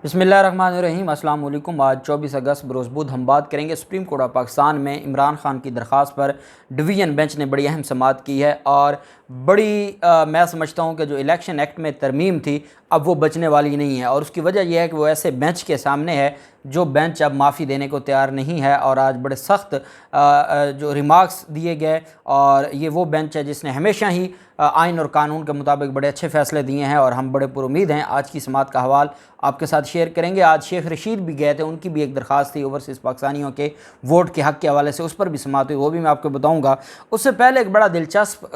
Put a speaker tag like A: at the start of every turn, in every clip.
A: बिस्मिल्लाहिर्रहमानिर्रहीम। अस्सलाम वालेकुम। आज 24 अगस्त बरोज़ बुध हम बात करेंगे सुप्रीम कोर्ट ऑफ पाकिस्तान में इमरान खान की दरख्वास्त पर डिवीज़न बेंच ने बड़ी अहम समाअत की है और मैं समझता हूँ कि जो इलेक्शन एक्ट में तरमीम थी अब वो बचने वाली नहीं है। और उसकी वजह यह है कि वो ऐसे बेंच के सामने है जो बेंच अब माफ़ी देने को तैयार नहीं है और आज बड़े सख्त जो रिमार्क्स दिए गए। और ये वो बेंच है जिसने हमेशा ही आइन और कानून के मुताबिक बड़े अच्छे फ़ैसले दिए हैं और हम बड़े पुरुमीद हैं। आज की समाअत का हवाल आपके साथ शेयर करेंगे। आज शेख रशीद भी गए थे, उनकी भी एक दरख्वास्त थी ओवरसीज़ पाकिस्तानियों के वोट के हक़ के हवाले से, उस पर भी समाअत हुई, वो भी मैं आपको बताऊँगा। उससे पहले एक बड़ा दिलचस्प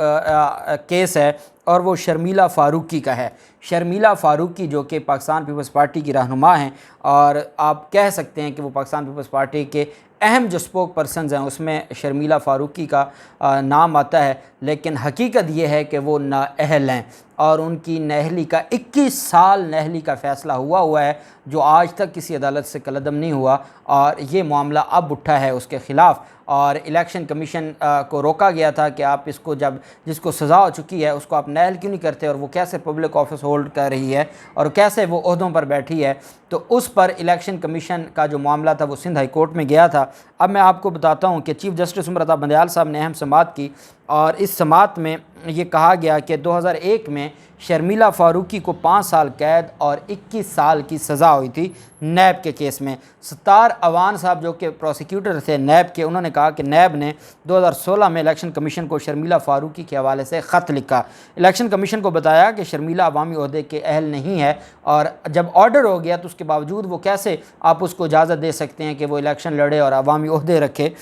A: केस है और वो शर्मिला फ़ारूकी का है। शर्मिला फ़ारूकी जो कि पाकिस्तान पीपल्स पार्टी की रहनुमा हैं और आप कह सकते हैं कि वो पाकिस्तान पीपल्स पार्टी के अहम जो स्पोक पर्सनस हैं उसमें शर्मिला फ़ारूकी का नाम आता है, लेकिन हकीकत ये है कि वो नाअहल हैं और उनकी नाअहली का 21 साल नाअहली का फ़ैसला हुआ है जो आज तक किसी अदालत से कलअदम नहीं हुआ। और ये मामला अब उठा है उसके ख़िलाफ़ और इलेक्शन कमीशन को रोका गया था कि आप इसको जब जिसको सज़ा हो चुकी है उसको आप नाअहल क्यों नहीं करते, और वो कैसे पब्लिक ऑफिस होल्ड कर रही है और कैसे वो ओहदों पर बैठी है। तो उस पर इलेक्शन कमीशन का जो मामला था वो सिंध हाई कोर्ट में गया था। अब मैं आपको बताता हूँ कि चीफ़ जस्टिस उमर अता बंदयाल साहब ने अहम समाअत की और इस समाअत में ये कहा गया कि 2001 में शर्मिला फ़ारूकी को 5 साल कैद और 21 साल की सज़ा हुई थी नैब के केस में। सत्तार अवान साहब जो कि प्रोसिक्यूटर थे नैब के, उन्होंने कहा कि नैब ने 2016 में इलेक्शन कमीशन को शर्मिला फ़ारूकी के हवाले से ख़त लिखा। इलेक्शन कमीशन को बताया कि शर्मिला अवामी ओहदे के अहल नहीं है और जब ऑर्डर हो गया तो उसके बावजूद वो कैसे आप उसको इजाज़त दे सकते हैं कि वो इलेक्शन लड़े और अवामी ओहदे रखे।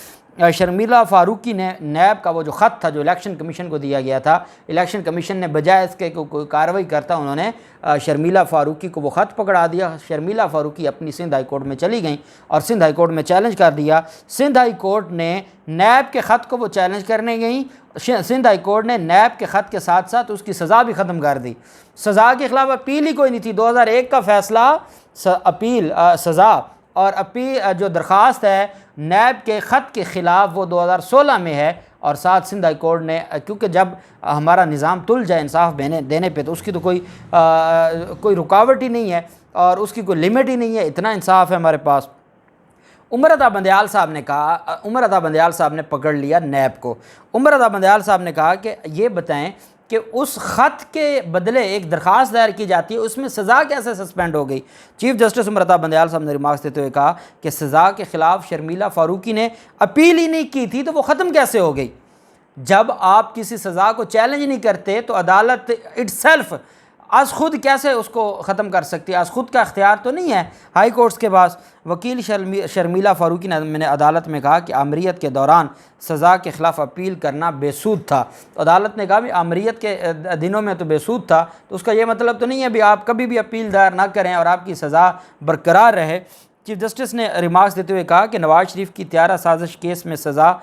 A: शर्मिला फ़ारूकी ने नैब का वो जो ख़त था जो इलेक्शन कमीशन को दिया गया था, इलेक्शन कमीशन ने बजाय इसके कोई कार्रवाई करता उन्होंने शर्मिला फ़ारूकी को वो ख़त पकड़ा दिया। शर्मिला फ़ारूकी अपनी सिंध हाई कोर्ट में चली गई और सिंध हाई कोर्ट में चैलेंज कर दिया। सिंध हाई कोर्ट ने नैब के ख़त को वो चैलेंज करने गई। सिंध हाई कोर्ट ने नैब के ख़त के साथ साथ उसकी सज़ा भी ख़त्म कर दी। सज़ा के ख़िलाफ़ अपील ही कोई नहीं थी। 2001 का फ़ैसला अपील सज़ा और अपील जो दरख्वास्त है नैब के ख़त के ख़िलाफ़ वो 2016 में है। और साथ सिंध हाई कोर्ट ने, क्योंकि जब हमारा निज़ाम तुल जाए इंसाफ देने पे तो उसकी तो कोई रुकावट ही नहीं है और उसकी कोई लिमिट ही नहीं है, इतना इंसाफ है हमारे पास। उमर अता बंदयाल साहब ने कहा, उमर अता बंदयाल साहब ने पकड़ लिया नैब को। उमर अता बंदयाल साहब ने कहा कि ये बताएं कि उस ख़त के बदले एक दरख्वास्त दायर की जाती है, उसमें सज़ा कैसे सस्पेंड हो गई। चीफ़ जस्टिस उमर अता बंदयाल साहब ने रिमार्क्स देते हुए कहा कि सज़ा के ख़िलाफ़ शर्मिला फ़ारूकी ने अपील ही नहीं की थी तो वो ख़त्म कैसे हो गई। जब आप किसी सज़ा को चैलेंज नहीं करते तो अदालत इटसेल्फ आज खुद कैसे उसको ख़त्म कर सकती है। आज खुद का इख्तियार तो नहीं है हाई कोर्ट्स के पास। वकील शर्मिला फ़ारूकी ने मैंने अदालत में कहा कि आमरीत के दौरान सज़ा के ख़िलाफ़ अपील करना बेसूद था। तो अदालत ने कहा भी आमरीत के दिनों में तो बेसूद था, तो उसका ये मतलब तो नहीं है भी आप कभी भी अपील दायर ना करें और आपकी सज़ा बरकरार रहे। चीफ़ जस्टिस ने रिमार्क्स देते हुए कहा कि नवाज़ शरीफ की त्यारा साजिश केस में सज़ा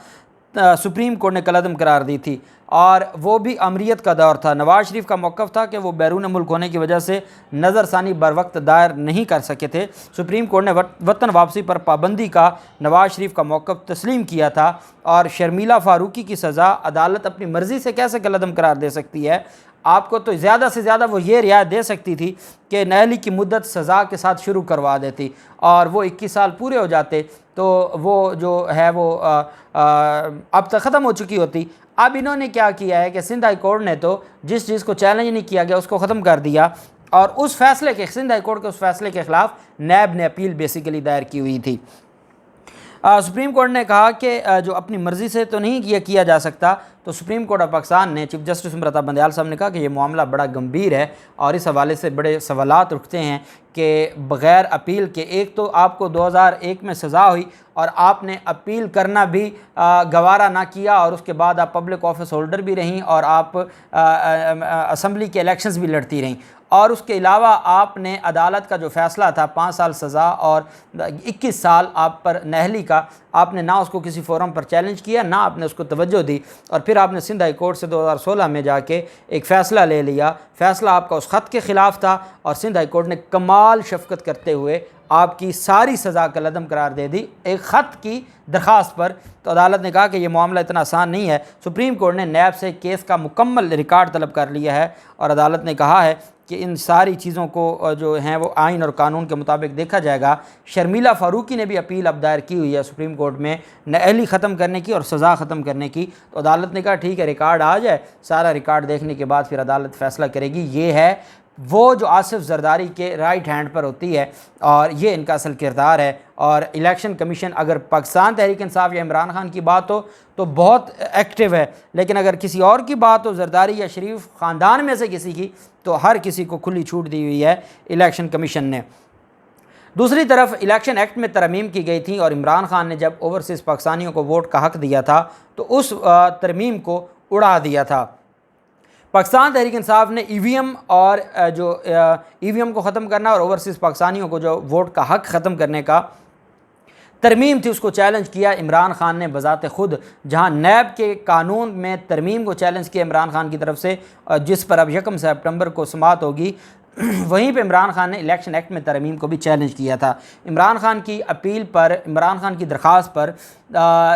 A: सुप्रीम कोर्ट ने कलअदम करार दी थी और वो भी अमरीत का दौर था। नवाज़ शरीफ का मौक़िफ़ था कि वो बैरून मुल्क होने की वजह से नज़रसानी बर वक्त दायर नहीं कर सके थे। सुप्रीम कोर्ट ने वतन वापसी पर पाबंदी का नवाज़ शरीफ का मौक़िफ़ तस्लीम किया था और शर्मिला फ़ारूकी की सज़ा अदालत अपनी मर्ज़ी से कैसे कलअदम करार दे सकती है। आपको तो ज़्यादा से ज़्यादा वो ये रियायत दे सकती थी कि नाअहली की मुद्दत सज़ा के साथ शुरू करवा देती और वो 21 साल पूरे हो जाते तो वो जो है वो अब तक ख़त्म हो चुकी होती। अब इन्होंने क्या किया है कि सिंध हाई कोर्ट ने तो जिस चीज़ को चैलेंज नहीं किया गया उसको ख़त्म कर दिया और उस फैसले के सिंध हाई कोर्ट के उस फैसले के ख़िलाफ़ नैब ने अपील बेसिकली दायर की हुई थी। सुप्रीम कोर्ट ने कहा कि जो अपनी मर्ज़ी से तो नहीं किया जा सकता, तो सुप्रीम कोर्ट ऑफ पाकिस्तान ने चीफ़ जस्टिस उमर अता बंदयाल साहब ने कहा कि ये मामला बड़ा गंभीर है और इस हवाले से बड़े सवालात उठते हैं कि बग़ैर अपील के एक तो आपको 2001 में सज़ा हुई और आपने अपील करना भी गवारा ना किया और उसके बाद आप पब्लिक ऑफिस होल्डर भी रहीं और आप असम्बली के इलेक्शंस भी लड़ती रहीं और उसके अलावा आपने अदालत का जो फ़ैसला था 5 साल सज़ा और 21 साल आप पर नाअहली का, आपने ना उसको किसी फोरम पर चैलेंज किया ना आपने उसको तवज्जो दी और फिर आपने सिंध हाई कोर्ट से 2016 में जाके एक फ़ैसला ले लिया। फ़ैसला आपका उस ख़त के ख़िलाफ़ था और सिंध हाई कोर्ट ने कमाल शफ़क़त करते हुए आपकी सारी सज़ा कलअदम करार दे दी एक ख़त की दरख्वास्त पर। तो अदालत ने कहा कि यह मामला इतना आसान नहीं है। सुप्रीम कोर्ट ने नैब से केस का मुकम्मल रिकॉर्ड तलब कर लिया है और अदालत ने कहा है कि इन सारी चीज़ों को जो हैं वो आइन और कानून के मुताबिक देखा जाएगा। शर्मिला फ़ारूकी ने भी अपील अब दायर की हुई है सुप्रीम कोर्ट में नाअहली ख़त्म करने की और सज़ा ख़त्म करने की। तो अदालत ने कहा ठीक है, रिकॉर्ड आ जाए, सारा रिकॉर्ड देखने के बाद फिर अदालत फ़ैसला करेगी। ये है वो जो आसिफ जरदारी के राइट हैंड पर होती है और ये इनका असल किरदार है। और इलेक्शन कमीशन अगर पाकिस्तान तहरीक इंसाफ या इमरान खान की बात हो तो बहुत एक्टिव है, लेकिन अगर किसी और की बात हो, जरदारी या शरीफ ख़ानदान में से किसी की, तो हर किसी को खुली छूट दी हुई है इलेक्शन कमीशन ने। दूसरी तरफ इलेक्शन एक्ट में तरमीम की गई थी और इमरान खान ने जब ओवरसीज़ पाकिस्तानियों को वोट का हक़ दिया था तो उस तरमीम को उड़ा दिया था। पाकिस्तान तहरीक इंसाफ ने ईवीएम और जो ईवीएम को ख़त्म करना और ओवरसीज़ पाकिस्तानियों को जो वोट का हक़ ख़त्म करने का तरमीम थी उसको चैलेंज किया। इमरान खान ने बज़ाते ख़ुद, जहां नैब के कानून में तरमीम को चैलेंज किया इमरान खान की तरफ से, जिस पर अब 1 सितंबर को समाअत होगी, वहीं पे इमरान खान ने इलेक्शन एक्ट में तरमीम को भी चैलेंज किया था। इमरान खान की अपील पर, इमरान खान की दरख्वास्त पर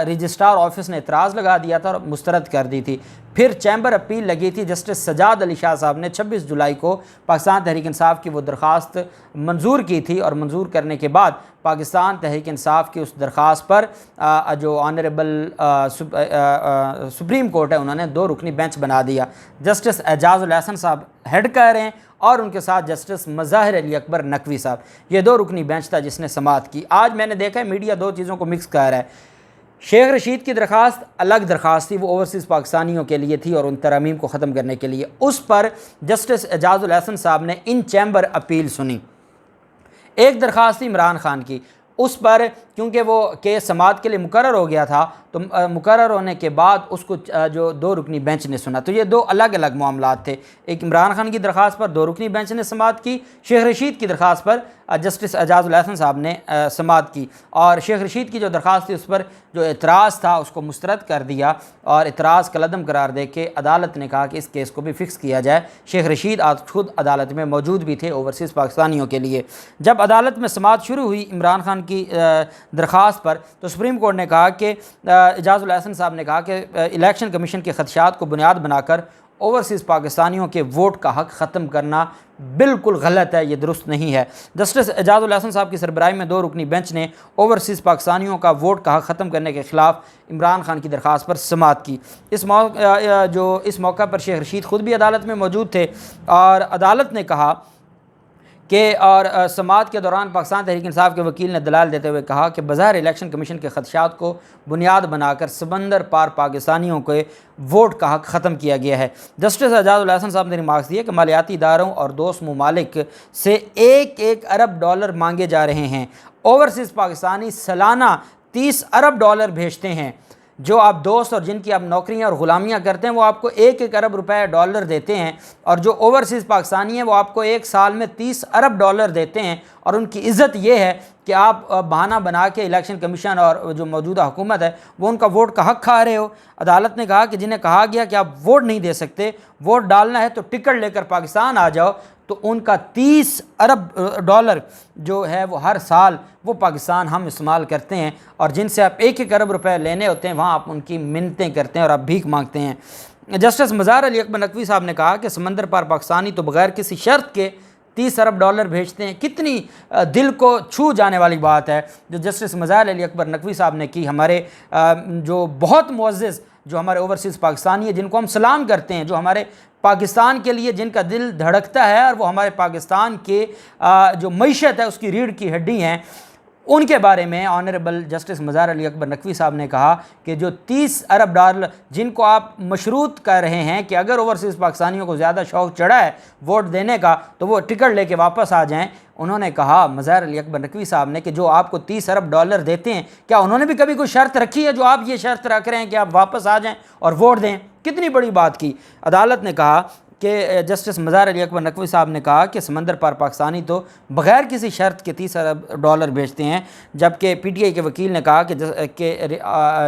A: रजिस्ट्रार ऑफिस ने एतराज़ लगा दिया था और मुस्तरद कर दी थी। फिर चैम्बर अपील लगी थी, जस्टिस सजाद अली शाह साहब ने 26 जुलाई को पाकिस्तान तहरीक इंसाफ की वो दरख्वास्त मंजूर की थी और मंजूर करने के बाद पाकिस्तान तहरीक इंसाफ की उस दरख्वास्त पर जो ऑनरेबल सुप्रीम कोर्ट है उन्होंने 2 रुकनी बेंच बना दिया। जस्टिस एजाजुल हसन साहब हेड कर रहे हैं और उनके साथ जस्टिस मज़ाहिर अली अकबर नकवी साहब, ये 2 रुकनी बेंच था जिसने समाअत की। आज मैंने देखा है मीडिया 2 चीज़ों को मिक्स कर रहा है। शेख रशीद की दरख्वास्त अलग दरख्वास्त थी, वो ओवरसीज़ पाकिस्तानियों के लिए थी और उन तरमीम को ख़त्म करने के लिए। उस पर जस्टिस एजाजुल हसन साहब ने इन चैम्बर अपील सुनी। एक दरख्वास्त थी इमरान खान की, उस पर क्योंकि वो केस समाअत के लिए मुकर्रर हो गया था तो मुकर्रर होने के बाद उसको जो 2 रुकनी बेंच ने सुना। तो ये 2 अलग अलग मामलात थे। एक इमरान खान की दरख्वास्त पर 2 रुकनी बेंच ने समाअत की, शेख रशीद की दरख्वास्त पर जस्टिस एजाजुल हसन साहब ने समाअत की। और शेख रशीद की जो दरख्वास्त थी उस पर जो एतराज़ था उसको मुस्तरद कर दिया और एतराज़ कलअदम करार दे के अदालत ने कहा कि इस केस को भी फ़िक्स किया जाए। शेख रशीद आज खुद अदालत में मौजूद भी थे ओवरसीज़ पाकिस्तानियों के लिए। जब अदालत में समाअत शुरू हुई इमरान खान की दरख्वास्त पर, तो सुप्रीम कोर्ट ने कहा कि एजाजुल हसन साहब ने कहा कि इलेक्शन कमीशन के खदशात को बुनियाद बनाकर ओवरसीज़ पाकिस्तानियों के वोट का हक़ ख़त्म करना बिल्कुल गलत है, ये दुरुस्त नहीं है। जस्टिस एजाजुल हसन साहब की सरबराही में 2 रुकनी बेंच ने ओवरसीज़ पाकिस्तानियों का वोट का हक़ ख़त्म करने के ख़िलाफ़ इमरान खान की दरख्वास्त पर समाअत की। इस मौका पर शेख रशीद ख़ुद भी अदालत में मौजूद थे और अदालत ने कहा कि और समाअत के दौरान पाकिस्तान तहरीक इंसाफ के वकील ने दलाल देते हुए कहा कि बज़ाहिर इलेक्शन कमीशन के खदशात को बुनियाद बनाकर समंदर पार पाकिस्तानियों के वोट का हक़ ख़त्म किया गया है। जस्टिस एजाजुल हसन साहब ने रिमार्क्स दिए कि मालियाती इदारों और दोस्त ममालिक से $1 अरब मांगे जा रहे हैं। ओवरसीज़ पाकिस्तानी सालाना $30 अरब भेजते हैं। जो आप दोस्त और जिनकी आप नौकरियां और ग़ुलामियाँ करते हैं वो आपको $1 अरब डॉलर देते हैं, और जो ओवरसीज़ पाकिस्तानी हैं वो आपको 1 साल में $30 अरब देते हैं। और उनकी इज़्ज़त ये है कि आप बहाना बना के इलेक्शन कमीशन और जो मौजूदा हुकूमत है वो उनका वोट का हक़ खा रहे हो। अदालत ने कहा कि जिन्हें कहा गया कि आप वोट नहीं दे सकते, वोट डालना है तो टिकट लेकर पाकिस्तान आ जाओ, तो उनका $30 अरब जो है वो हर साल वो पाकिस्तान हम इस्तेमाल करते हैं, और जिनसे आप $1 अरब लेने होते हैं वहाँ आप उनकी मिन्नतें करते हैं और आप भीख मांगते हैं। जस्टिस मज़ाहिर अली अकबर नकवी साहब ने कहा कि समंदर पार पाकिस्तानी तो बग़ैर किसी शर्त के $30 अरब भेजते हैं। कितनी दिल को छू जाने वाली बात है जो जस्टिस मज़ाहिर अली अकबर नकवी साहब ने की। हमारे जो बहुत मुअज़्ज़ज़ जो हमारे ओवरसीज़ पाकिस्तानी है, जिनको हम सलाम करते हैं, जो हमारे पाकिस्तान के लिए जिनका दिल धड़कता है और वो हमारे पाकिस्तान के जो मईशत है उसकी रीढ़ की हड्डी हैं, उनके बारे में ऑनरेबल जस्टिस मज़ाहिर अली अकबर नकवी साहब ने कहा कि जो $30 अरब जिनको आप मशरूत कर रहे हैं कि अगर ओवरसीज़ पाकिस्तानियों को ज़्यादा शौक़ चढ़ा है वोट देने का तो वो टिकट लेके वापस आ जाएं। उन्होंने कहा मज़ाहिर अली अकबर नकवी साहब ने कि जो आपको $30 अरब देते हैं, क्या उन्होंने भी कभी कोई शर्त रखी है जो आप ये शर्त रख रहे हैं कि आप वापस आ जाएँ और वोट दें? कितनी बड़ी बात की। अदालत ने कहा कि जस्टिस मज़ाहिर अली अकबर नकवी साहब ने कहा कि समंदर पार पाकिस्तानी तो बग़ैर किसी शर्त के $30 अरब भेजते हैं, जबकि PTI के वकील ने कहा कि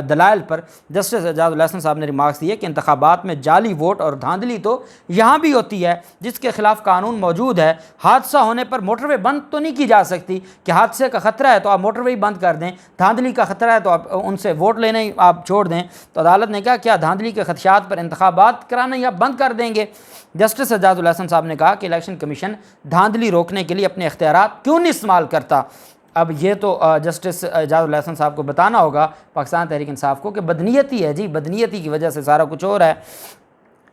A: दलाइल पर जस्टिस एजाजुल हसन साहब ने रिमार्क्स दिए कि इंतखाबात में जाली वोट और धांधली तो यहाँ भी होती है जिसके ख़िलाफ़ कानून मौजूद है। हादसा होने पर मोटरवे बंद तो नहीं की जा सकती कि हादसे का ख़तरा है तो आप मोटरवे बंद कर दें, धांधली का ख़तरा है तो आप उनसे वोट लेने आप छोड़ दें। तो अदालत ने कहा क्या धांधली के खदशात पर इंतखाबात कराना या बंद कर देंगे? जस्टिस एजाजुल हसन साहब ने कहा कि इलेक्शन कमीशन धांधली रोकने के लिए अपने इख्तियारात क्यों नहीं इस्तेमाल करता। अब ये तो जस्टिस एजाजुल हसन साहब को बताना होगा पाकिस्तान तहरीक इंसाफ को कि बदनीयती है जी, बदनीयती की वजह से सारा कुछ हो रहा है।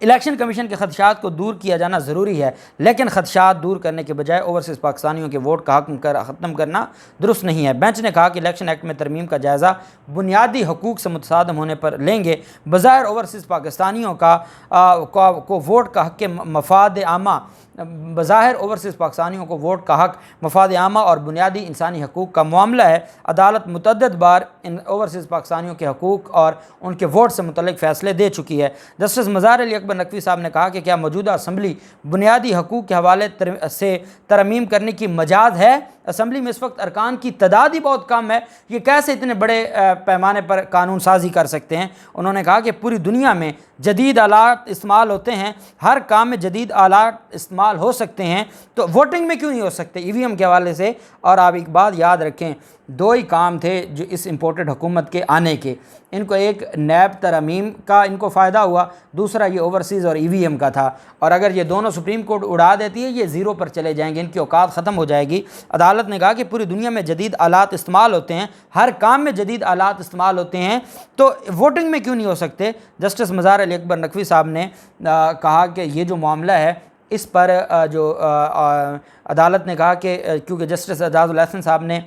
A: इलेक्शन कमीशन के खदशात को दूर किया जाना ज़रूरी है, लेकिन खदशात दूर करने के बजाय ओवरसीज़ पाकिस्तानियों के वोट का हक ख़त्म करना दुरुस्त नहीं है। बेंच ने कहा कि इलेक्शन एक्ट में तरमीम का जायज़ा बुनियादी हकूक़ से मुतसादम होने पर लेंगे। बज़ाहिर ओवरसीज़ पाकिस्तानियों को वोट का हक़ के मफाद आमा बज़ाहिर ओवरसीज़ पाकिस्तानियों को वोट का हक़ मफाद आमा और बुनियादी इंसानी हकूक़ का मामला है। अदालत मुतअद्दिद बार इन ओवरसीज़ पाकिस्तानियों के हकूक़ और उनके वोट से मुतल्लिक़ फ़ैसले दे चुकी है। जस्टिस मज़ार अली अकबर नकवी साहब ने कहा कि क्या मौजूदा असम्बली बुनियादी हकूक़ के हवाले से तरमीम करने की मजाज है। असम्बली में इस वक्त अरकान की तादाद ही बहुत कम है, ये कैसे इतने बड़े पैमाने पर कानून साजी कर सकते हैं। उन्होंने कहा कि पूरी दुनिया में जदीद आलात इस्तेमाल होते हैं, हर काम में जदीद आलात इस्तेमाल हो सकते हैं, तो वोटिंग में क्यों नहीं हो सकते EVM के हवाले से। और आप एक बात याद रखें, दो ही काम थे जो इस इम्पोर्टेड हुकूमत के आने के, इनको एक नैब तरमीम का इनको फ़ायदा हुआ, दूसरा ये ओवरसीज़ और EVM का था। और अगर ये दोनों सुप्रीम कोर्ट उड़ा देती है, ये ज़ीरो पर चले जाएंगे, इनकी औकात ख़त्म हो जाएगी। अदालत ने कहा कि पूरी दुनिया में जदीद आलात इस्तेमाल होते हैं, हर काम में जदीद आलात इस्तेमाल होते हैं, तो वोटिंग में क्यों नहीं हो सकते। जस्टिस मज़ार अली अकबर नकवी साहब ने कहा कि ये जो मामला है इस पर अदालत ने कहा कि क्योंकि जस्टिस एजाजुल हसन साहब ने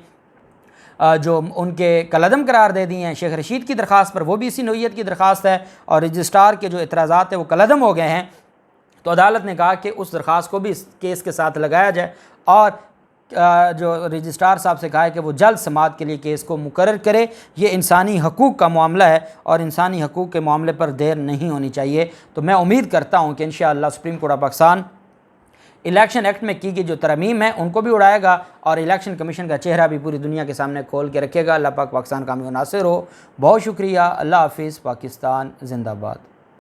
A: जो उनके कलअदम करार दे दिए हैं शेख रशीद की दरख्वास्त पर, वो भी इसी नौइयत की दरख्वास्त है, और रजिस्ट्रार के जो एतराज़ात है वो कलअदम हो गए हैं। तो अदालत ने कहा कि उस दरख्वास्त को भी इस केस के साथ लगाया जाए, और जो रजिस्ट्रार साहब से कहा है कि वो जल्द समाअत के लिए केस को मुकर्रर करे। ये इंसानी हकूक़ का मामला है और इंसानी हकूक़ के मामले पर देर नहीं होनी चाहिए। तो मैं उम्मीद करता हूँ कि इंशाअल्लाह supreme court of Pakistan election act में की गई जो तरमीम है उनको भी उड़ाएगा और इलेक्शन कमीशन का चेहरा भी पूरी दुनिया के सामने खोल के रखेगा। अल्लाह पाक पाकिस्तान का नासिर हो। बहुत शुक्रिया। अल्लाह हाफिज़। पाकिस्तान जिंदाबाद।